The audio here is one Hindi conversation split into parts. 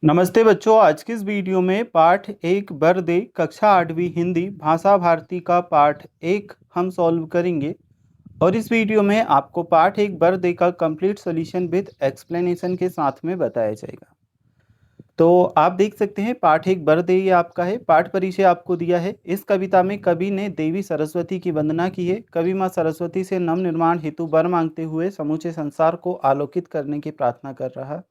नमस्ते बच्चों, आज की इस वीडियो में पाठ एक बर्दे कक्षा 8वीं हिंदी भाषा भारती का पाठ एक हम सॉल्व करेंगे। और इस वीडियो में आपको पाठ एक बर्दे का कंप्लीट सॉल्यूशन विद एक्सप्लेनेशन के साथ में बताया जाएगा। तो आप देख सकते हैं पाठ एक बर्दे ये आपका है। पाठ परिचय आपको दिया है। इस कविता में कवि ने देवी सरस्वती की वंदना की है। कवि माँ सरस्वती से नव निर्माण हेतु वर मांगते हुए समूचे संसार को आलोकित करने की प्रार्थना कर रहा है।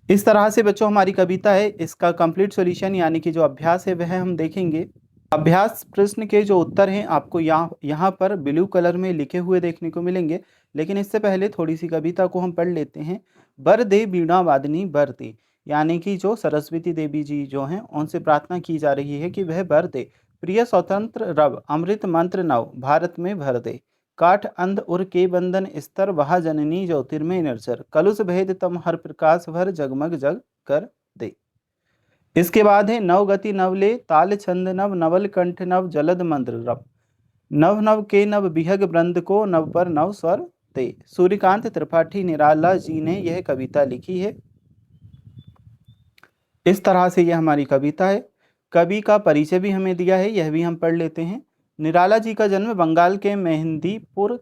इस तरह से बच्चों हमारी कविता है। इसका कंप्लीट सॉल्यूशन यानी कि जो अभ्यास है वह हम देखेंगे। अभ्यास प्रश्न के जो उत्तर हैं आपको यहाँ पर ब्लू कलर में लिखे हुए देखने को मिलेंगे। लेकिन इससे पहले थोड़ी सी कविता को हम पढ़ लेते हैं। बर दे बीणा वादनी बर दे, यानी कि जो सरस्वती देवी जी जो हैं उनसे प्रार्थना की जा रही है कि वह बर दे। प्रिय स्वतंत्र रव अमृत मंत्र नव भारत में भर दे। काठ अंध उर के बंधन स्तर वहा जननी ज्योतिर्मय निर्जर कलुष भेद तम हर प्रकाश भर जगमग जग कर दे। इसके बाद है नव गति नवले ताल छंद नव नवल कंठ नव जलद मंत्र रव नव नव के नव बिहग वृंद को नव पर नव स्वर दे। सूर्यकांत त्रिपाठी निराला जी ने यह कविता लिखी है। इस तरह से यह हमारी कविता है। कवि का परिचय भी हमें दिया है, यह भी हम पढ़ लेते हैं। निराला जी का जन्म बंगाल के मेहंदीपुर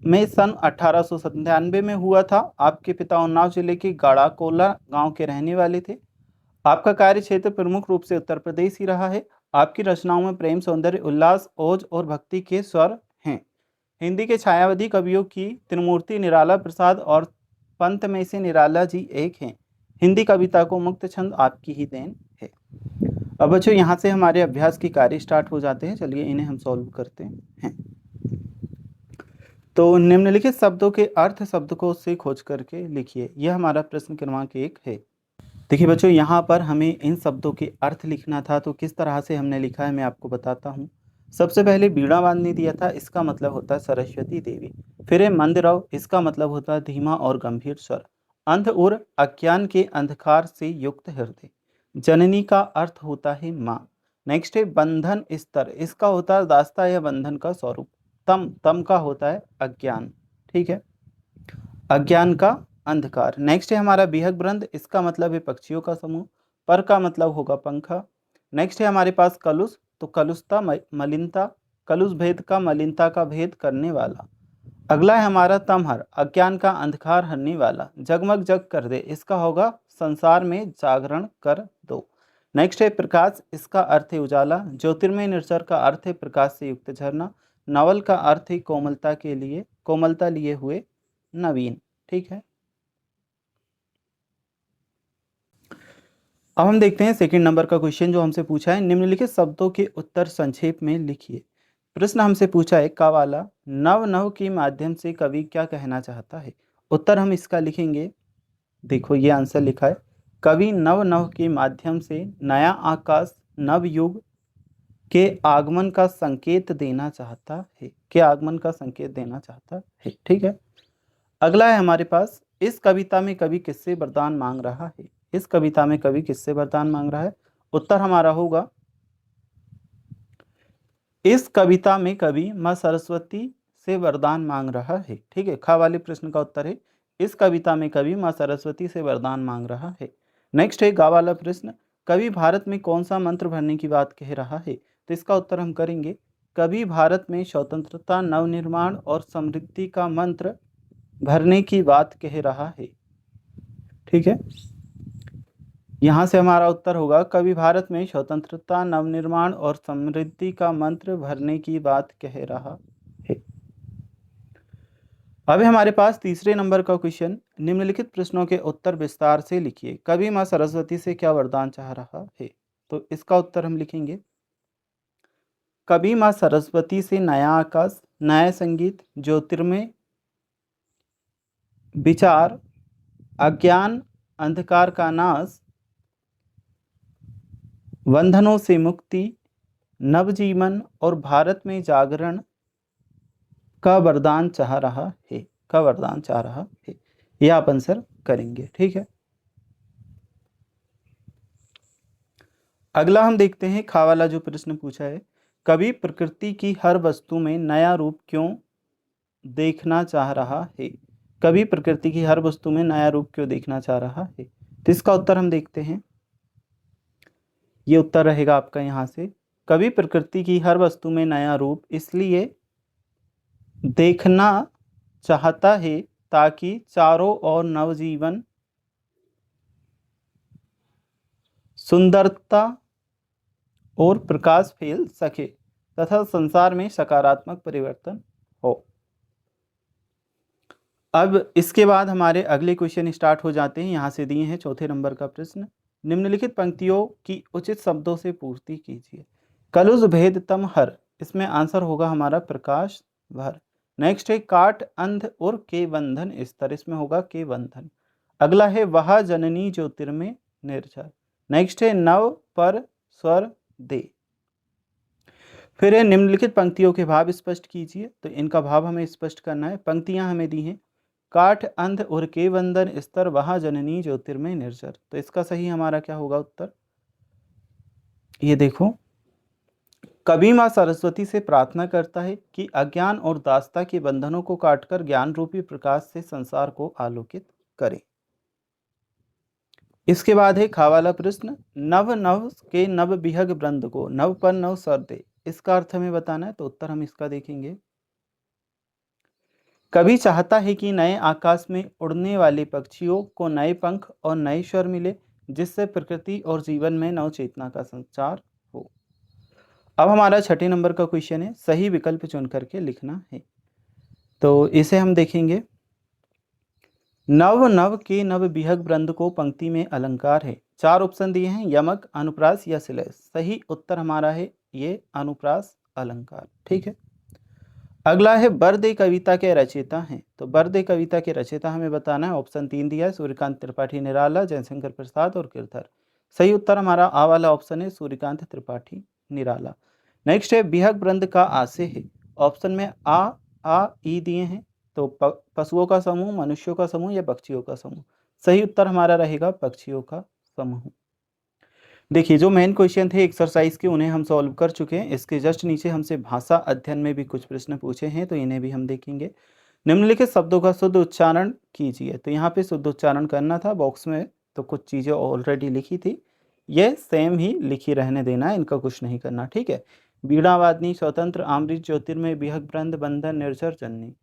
में सन 1897 में हुआ था। आपके पिता उन्नाव जिले के गाड़ाकोला गांव के रहने वाले थे। आपका कार्य क्षेत्र प्रमुख रूप से उत्तर प्रदेश ही रहा है। आपकी रचनाओं में प्रेम, सौंदर्य, उल्लास, ओज और भक्ति के स्वर हैं। हिंदी के छायावादी कवियों की त्रिमूर्ति निराला प्रसाद और पंत में से निराला जी एक हैं। हिंदी कविता को मुक्त छंद आपकी ही देन है। अब बच्चों यहाँ से हमारे अभ्यास की कार्य स्टार्ट हो जाते हैं। चलिए इन्हें हम सॉल्व करते हैं। तो निम्नलिखित शब्दों के अर्थ शब्दकोश से खोज करके लिखिए। यह हमारा प्रश्न क्रमांक 1 है। देखिए बच्चों, यहाँ पर हमें इन शब्दों के अर्थ लिखना था। तो किस तरह से हमने लिखा है मैं आपको बताता हूँ। सबसे पहले बीणावाद ने दिया था, इसका मतलब होता है सरस्वती देवी। फिर है मंदरव, इसका मतलब होता है धीमा और गंभीर स्वर। अंध और अज्ञान के अंधकार से युक्त हृदय। जननी का अर्थ होता है माँ। नेक्स्ट है बंधन स्तर, इसका होता है दास्ता या बंधन का स्वरूप। तम, तम का होता है अज्ञान। ठीक है, अज्ञान का अंधकार। नेक्स्ट है हमारा बिहग वृंद, इसका मतलब है पक्षियों का समूह। पर का मतलब होगा पंखा। नेक्स्ट है हमारे पास कलुष, तो कलुषता मलिनता, कलुष भेद का मलिनता का भेद करने वाला। अगला है हमारा तमहर, अज्ञान का अंधकार हरने वाला। जगमग जग कर दे, इसका होगा संसार में जागरण कर दो। नेक्स्ट है प्रकाश, इसका अर्थ है उजाला। ज्योतिर्मय निर्जर का अर्थ है प्रकाश से युक्त झरना। नवल का अर्थ है कोमलता के लिए, कोमलता लिए हुए नवीन। ठीक है, अब हम देखते हैं सेकंड नंबर का क्वेश्चन जो हमसे पूछा है। निम्नलिखित शब्दों के उत्तर संक्षेप में लिखिए। प्रश्न हमसे पूछा है का वाला नव नव के माध्यम से कवि क्या कहना चाहता है। उत्तर हम इसका लिखेंगे। देखो ये आंसर लिखा है, कवि नव नव के माध्यम से नया आकाश नव युग के आगमन का संकेत देना चाहता है। के आगमन का संकेत देना चाहता है। ठीक है, अगला है हमारे पास, इस कविता में कवि किससे वरदान मांग रहा है। इस कविता में कवि किससे वरदान मांग रहा है। उत्तर हमारा होगा, इस कविता में कवि माँ सरस्वती से वरदान मांग रहा है। ठीक है, खा वाले प्रश्न का उत्तर है इस कविता में कवि माँ सरस्वती से वरदान मांग रहा है। नेक्स्ट है गा वाला प्रश्न, कवि भारत में कौन सा मंत्र भरने की बात कह रहा है। तो इसका उत्तर हम करेंगे, कवि भारत में स्वतंत्रता, नवनिर्माण और समृद्धि का मंत्र भरने की बात कह रहा है। ठीक है, यहां से हमारा उत्तर होगा, कवि भारत में स्वतंत्रता, नवनिर्माण और समृद्धि का मंत्र भरने की बात कह रहा है। अब हमारे पास तीसरे नंबर का क्वेश्चन, निम्नलिखित प्रश्नों के उत्तर विस्तार से लिखिए। कवि मां सरस्वती से क्या वरदान चाह रहा है। तो इसका उत्तर हम लिखेंगे, कवि मां सरस्वती से नया आकाश, नया संगीत, ज्योतिर्मय विचार, अज्ञान अंधकार का नाश, बंधनों से मुक्ति, नवजीवन और भारत में जागरण का वरदान चाह रहा है। का वरदान चाह रहा है, यह आप आंसर करेंगे। ठीक है, अगला हम देखते हैं खा वाला जो प्रश्न पूछा है, कवि प्रकृति की हर वस्तु में नया रूप क्यों देखना चाह रहा है। कवि प्रकृति की हर वस्तु में नया रूप क्यों देखना चाह रहा है। तो इसका उत्तर हम देखते हैं। ये उत्तर रहेगा आपका यहाँ से, कवि प्रकृति की हर वस्तु में नया रूप इसलिए देखना चाहता है ताकि चारों ओर नवजीवन, सुंदरता और प्रकाश फैल सके तथा संसार में सकारात्मक परिवर्तन हो। अब इसके बाद हमारे अगले क्वेश्चन स्टार्ट हो जाते हैं। यहाँ से दिए हैं चौथे नंबर का प्रश्न, निम्नलिखित पंक्तियों की उचित शब्दों से पूर्ति कीजिए। कलुष भेद तम हर, इसमें आंसर होगा हमारा प्रकाश भर। नेक्स्ट है काट अंध और के बंधन स्तर, इसमें होगा के बंधन। अगला है वह जननी ज्योतिर्मय निर्झर। नेक्स्ट है नव पर स्वर दे। फिर है निम्नलिखित पंक्तियों के भाव स्पष्ट कीजिए। तो इनका भाव हमें स्पष्ट करना है। पंक्तियां हमें दी हैं, काठ अंध और के बंधन स्तर वहा जननी ज्योतिर्मय निर्जर। तो इसका सही हमारा क्या होगा उत्तर, ये देखो, कवि माँ सरस्वती से प्रार्थना करता है कि अज्ञान और दास्ता के बंधनों को काटकर ज्ञान रूपी प्रकाश से संसार को आलोकित करे। इसके बाद है खा वाला प्रश्न, नव नव के नव बिहग वृंद को नव पर नव सर दे, इसका अर्थ हमें बताना है। तो उत्तर हम इसका देखेंगे, कवि चाहता है कि नए आकाश में उड़ने वाले पक्षियों को नए पंख और नए स्वर मिले, जिससे प्रकृति और जीवन में नव चेतना का संचार हो। अब हमारा छठे नंबर का क्वेश्चन है, सही विकल्प चुन करके लिखना है। तो इसे हम देखेंगे, नव नव के नव बिहग वृंद को पंक्ति में अलंकार है। चार ऑप्शन दिए हैं, यमक, अनुप्रास या श्लेष। सही उत्तर हमारा है ये अनुप्रास अलंकार। ठीक है। अगला है बरदे कविता के रचयिता हैं। तो बरदे कविता के रचयिता हमें बताना है। ऑप्शन 3 दिया है, सूर्यकांत त्रिपाठी निराला, जयशंकर प्रसाद और गिरधर। सही उत्तर हमारा आ वाला ऑप्शन है, सूर्यकांत त्रिपाठी निराला। नेक्स्ट है बिहग वृंद का आशय है। ऑप्शन में आ ई दिए हैं। तो पशुओं का समूह, मनुष्यों का समूह या पक्षियों का समूह। सही उत्तर हमारा रहेगा पक्षियों का समूह। देखिए जो मेन क्वेश्चन थे एक्सरसाइज के, उन्हें हम सॉल्व कर चुके हैं। इसके जस्ट नीचे हमसे भाषा अध्ययन में भी कुछ प्रश्न पूछे हैं, तो इन्हें भी हम देखेंगे। निम्नलिखित शब्दों का शुद्ध उच्चारण कीजिए। तो यहाँ पे शुद्ध उच्चारण करना था बॉक्स में, तो कुछ चीज़ें ऑलरेडी लिखी थी, ये सेम ही लिखी रहने देना है, इनका कुछ नहीं करना। ठीक है। बीड़ा वादनी, स्वतंत्र, आमृत, ज्योतिर्मय, बिहग वृंद, बंधन, निर्झर, जननी।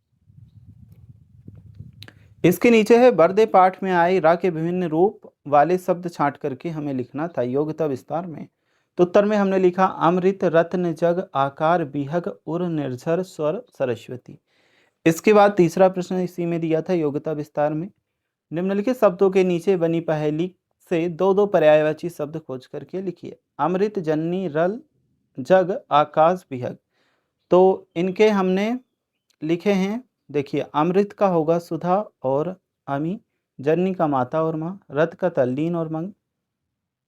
इसके नीचे है बरदे पाठ में आए रा के विभिन्न रूप वाले शब्द छांट करके हमें लिखना था योग्यता विस्तार में। तो उत्तर में हमने लिखा अमृत, रत्न, जग, आकार, बिहग, उर, निर्झर, स्वर, सरस्वती। इसके बाद तीसरा प्रश्न इसी में दिया था योग्यता विस्तार में, निम्नलिखित शब्दों के नीचे बनी पहेली से दो दो पर्यायवाची शब्द खोज करके लिखिए। अमृत, जननी, रल, जग, आकाश, बिहग। तो इनके हमने लिखे हैं। देखिए अमृत का होगा सुधा और अमी, जननी का माता और माँ, रथ का तल्लीन और मंग,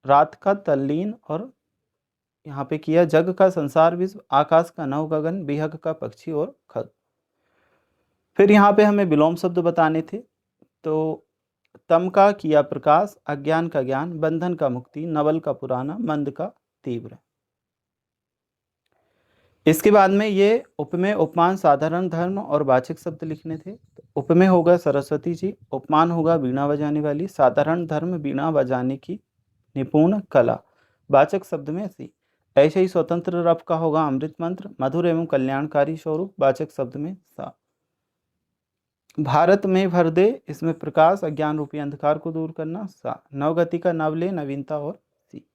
रात का तल्लीन और यहाँ पे किया, जग का संसार विश्व, आकाश का नव गगन, बिहग का पक्षी और खग। फिर यहाँ पे हमें विलोम शब्द बताने थे। तो तम का किया प्रकाश, अज्ञान का ज्ञान, बंधन का मुक्ति, नवल का पुराना, मंद का तीव्र। इसके बाद में ये उपमेय, उपमान, साधारण धर्म और वाचक शब्द लिखने थे। तो उपमेय होगा सरस्वती जी, उपमान होगा वीणा बजाने वाली, साधारण धर्म वीणा बजाने की निपुण कला, वाचक शब्द में सी। ऐसे ही स्वतंत्र रव का होगा अमृत मंत्र, मधुर एवं कल्याणकारी स्वरूप, वाचक शब्द में सा। भारत में भर दे, इसमें प्रकाश, अज्ञान रूपी अंधकार को दूर करना, सा। नवगति का नवले, नवीनता और सी।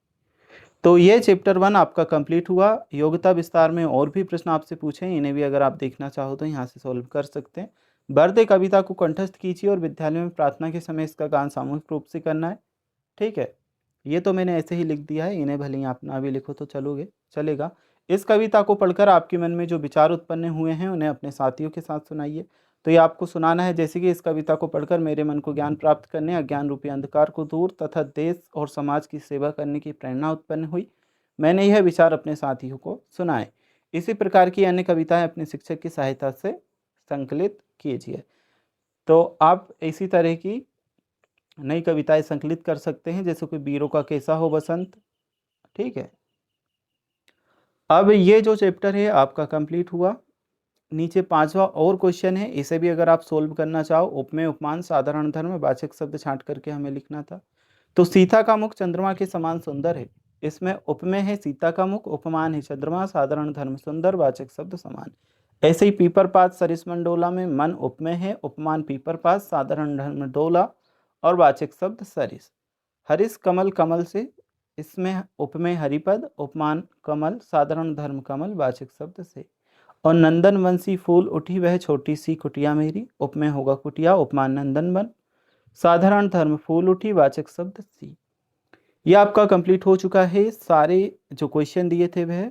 तो ये चैप्टर 1 आपका कंप्लीट हुआ। योग्यता विस्तार में और भी प्रश्न आपसे पूछे, इन्हें भी अगर आप देखना चाहो तो यहाँ से सॉल्व कर सकते हैं। बरदे कविता को कंठस्थ कीजिए और विद्यालय में प्रार्थना के समय इसका गान सामूहिक रूप से करना है। ठीक है। ये तो मैंने ऐसे ही लिख दिया है, इन्हें भले ही आप ना भी लिखो तो चलेगा। इस कविता को पढ़कर आपके मन में जो विचार उत्पन्न हुए हैं उन्हें अपने साथियों के साथ सुनाइए। तो ये आपको सुनाना है जैसे कि इस कविता को पढ़कर मेरे मन को ज्ञान प्राप्त करने, अज्ञान रूपी अंधकार को दूर तथा देश और समाज की सेवा करने की प्रेरणा उत्पन्न हुई। मैंने यह विचार अपने साथियों को सुनाए। इसी प्रकार की अन्य कविताएं अपने शिक्षक की सहायता से संकलित कीजिए। तो आप इसी तरह की नई कविताएं संकलित कर सकते हैं, जैसे कोई वीरों का कैसा हो बसंत। ठीक है। अब ये जो चैप्टर है आपका कंप्लीट हुआ। नीचे 5वां और क्वेश्चन है, इसे भी अगर आप सोल्व करना चाहो, उपमेय, उपमान, साधारण धर्म, वाचक शब्द छांट करके हमें लिखना था। तो सीता का मुख चंद्रमा के समान सुंदर है। इसमें उपमेय है सीता का मुख, उपमान है चंद्रमा, साधारण धर्म सुंदर, वाचक शब्द समान। ऐसे ही पीपर पात सरिस मंडोला में मन उपमेय है, उपमान पीपर पात, साधारण धर्म डोला और वाचक शब्द सरिस। हरिस कमल कमल से, इसमें उपमेय हरिपद, उपमान कमल, साधारण धर्म कमल, वाचक शब्द से। और नंदन वंशी फूल उठी वह छोटी सी कुटिया मेरी, उपमेय होगा कुटिया, उपमान नंदन वन, साधारण धर्म फूल उठी, वाचक शब्द सी। ये आपका कंप्लीट हो चुका है। सारे जो क्वेश्चन दिए थे वह